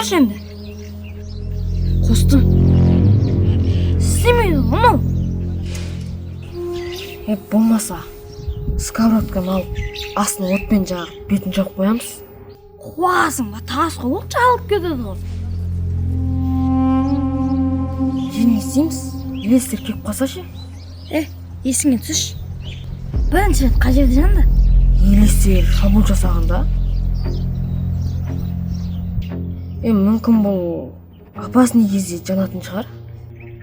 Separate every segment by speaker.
Speaker 1: Qarash endi. Qo'stim. Istemeydi ama.
Speaker 2: Bo'lmasa, skоворodkani olib, astini o'tмен жағып, bетін жағып qo'yamiz.
Speaker 1: Qo'yasan va tas qo'yib chalib ketadi hozir.
Speaker 2: Jeni isteymiz. Elestер kelib qolsa-chi?
Speaker 1: Esingga tush. Birinchi ret qayerda janda?
Speaker 2: Elestер qabul жасағанда. Мүмкін бұл опасный кезде жанатын шығар.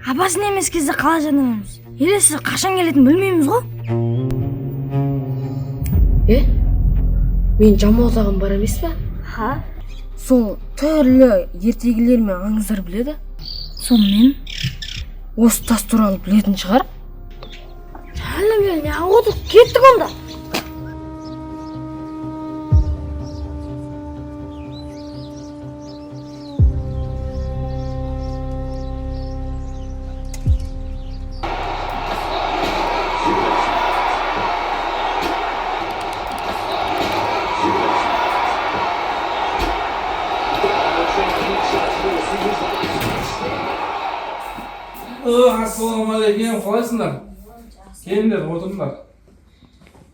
Speaker 1: Опасный емес кезде қалай жанамыз? Елестер қашан келетінін білмейміз ғой.
Speaker 2: Мен жамаозағым бар емес пе?
Speaker 1: Ха?
Speaker 2: Сол түрлі ертегілер мен аңыздар біледі.
Speaker 1: Сонымен
Speaker 2: Осы тас туралы білетін шығар.
Speaker 1: Әлі не отырып кеттік онда.
Speaker 3: Assalamualaikum, қалайсыңдар? Келіңдер, отырыңдар.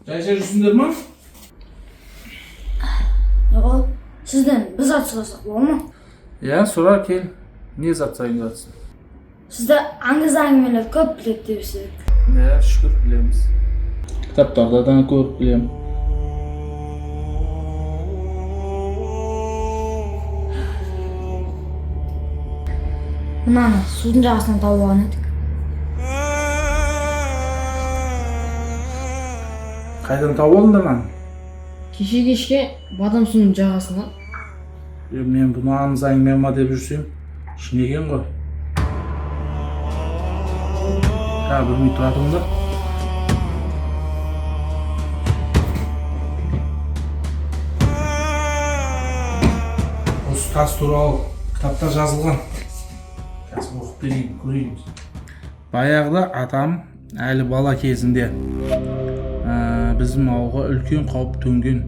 Speaker 3: Жайша жүрсіңдер ма?
Speaker 1: Сізден біз зат сұрасақ бола ма?
Speaker 3: Сұра кел. Не зат сайын жатсың?
Speaker 1: Сізді аңыз әңгімелер көп біледі деп естідік.
Speaker 3: Шүкір білеміз. Кітаптардан көріп білем.
Speaker 1: Мынаны судың жағасынан тауып алған едік.
Speaker 3: Қайдан тауып алдыңдар lan?
Speaker 2: Кеше бадам суының жағасына.
Speaker 3: Мен бұны аңыз әңгіме ма деп жүрсем, шынеген ғой. Білмей тұратыңдар. Осы тас туралы кітапта жазылған. Қазір оқып берейін, көрейін. Баяғыда атам әлі бала кезінде біздің ауылға үлкен қауіп төнген.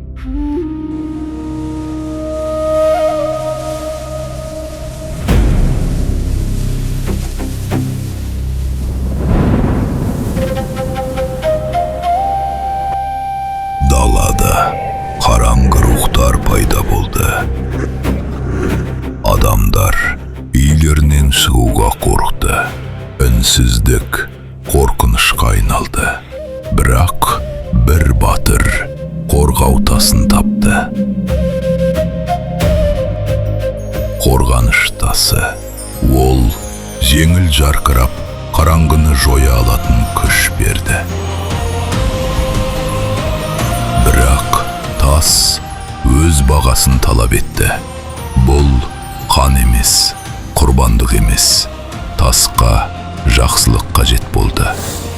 Speaker 4: Далада қараңғы рухтар пайда болды. Адамдар үйлерінен шығуға қорықты. Үнсіздік қорқынышқа айналды. Бірақ бір батыр қорғау тасын тапты. Қорғаныш тасы. Ол жеңіл жарқырап, қараңғыны жоя алатын күш берді. Бірақ тас өз бағасын талап етті. Бұл қан емес, құрбандық емес. Тасқа жақсылық қажет болды.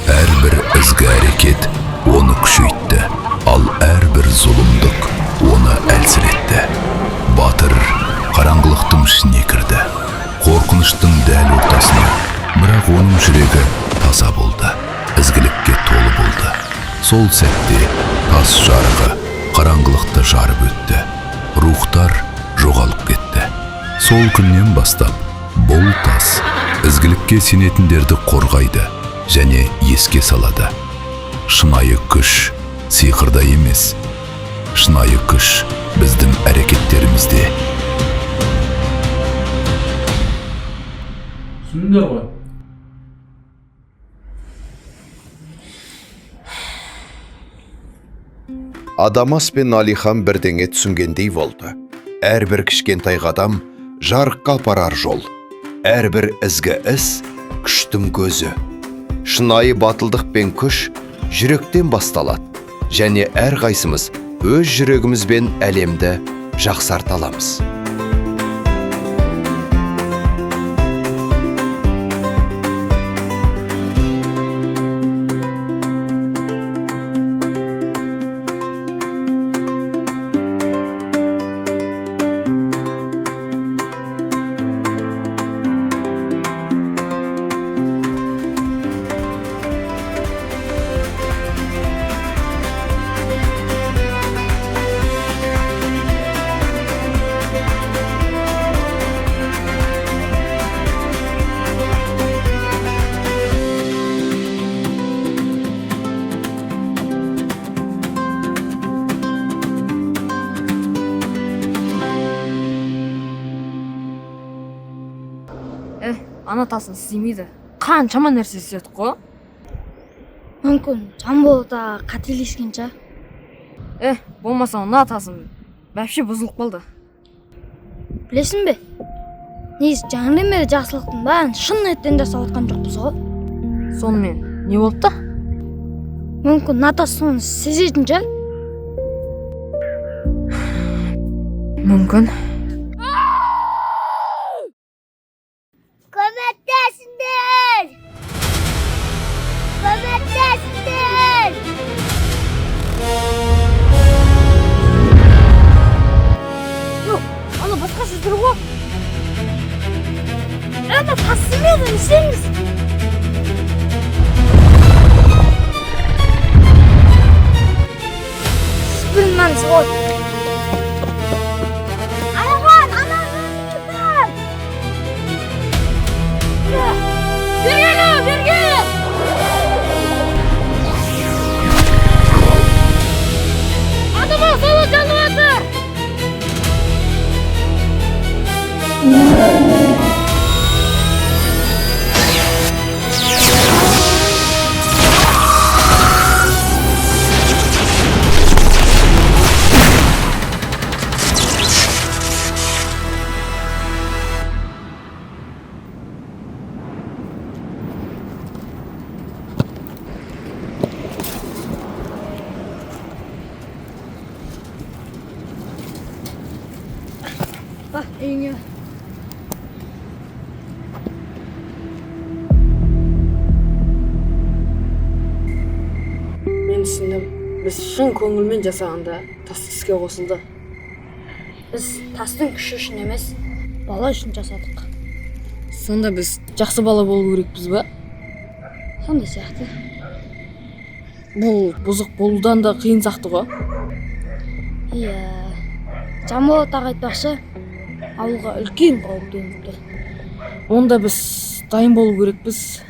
Speaker 4: Әрбір ізгі әрекет оны күшейтті, ал әрбір зұлымдық оны әлсіретті. Батыр қараңғылықтың ішіне кірді. Қорқыныштың дәл ортасына, бірақ оның жүрегі таза болды. Ізгілікке толы болды. Сол сәтте тас жарығы қараңғылықты жарып өтті. Рухтар жоғалып кетті. Сол күннен бастап бұл тас ізгілікке сенетіндерді қорғайды және еске салады. Шынайы күш сиқырда емес, шынайы күш біздің әрекеттерімізде.
Speaker 3: Түсіндіңдер ғой?
Speaker 5: Адамас пен Алихан бірдеңе түсінгендей болды. Әрбір кішкентай қадам жарыққа апарар жол. Әрбір ізгі іс күштің көзі. Шынайы батылдық пен күш жүректен басталады. Және әрқайсымыз өз жүрегімізбен әлемді жақсарта аламыз.
Speaker 2: ана атасын істемейді. Қаншама нәрсе істедік қой.
Speaker 1: Мүмкін Жамболда қателескен шығар.
Speaker 2: Болмаса ана атасын вообще бұзылып қалды.
Speaker 1: Білесің бе? Негізі жаңа немере жақсылықтың бәрін шын ниеттен жасап отқан жоқпыз ғой.
Speaker 2: Сонымен не болды да?
Speaker 1: Мүмкін Натас соны сезетін шығар.
Speaker 2: Мүмкін.
Speaker 1: Көмектесіңдер! Көмектесіңдер!
Speaker 2: Ана басқа сөздер ғой.
Speaker 1: Ана тасымеді, несеңіз? Спілмән зор. Аған, анам өзіңізден! Берген! Адыма солы жануаты! Bak үйіңе.
Speaker 2: Мен түсіндім. Біз шын көңілмен жасағанда тас іске қосылды.
Speaker 1: Біз тастың күші үшін емес, бала үшін жасадық.
Speaker 2: Сонда біз жақсы бала болу керекпіз ба?
Speaker 1: Сондай сияқты.
Speaker 2: Бұл бұзық болудан да қиын сияқты ғой.
Speaker 1: Иә. Жамбол ата айтпақшы, ауылға үлкен қауіп төніп тұр.
Speaker 2: Онда біз дайын болу керекпіз.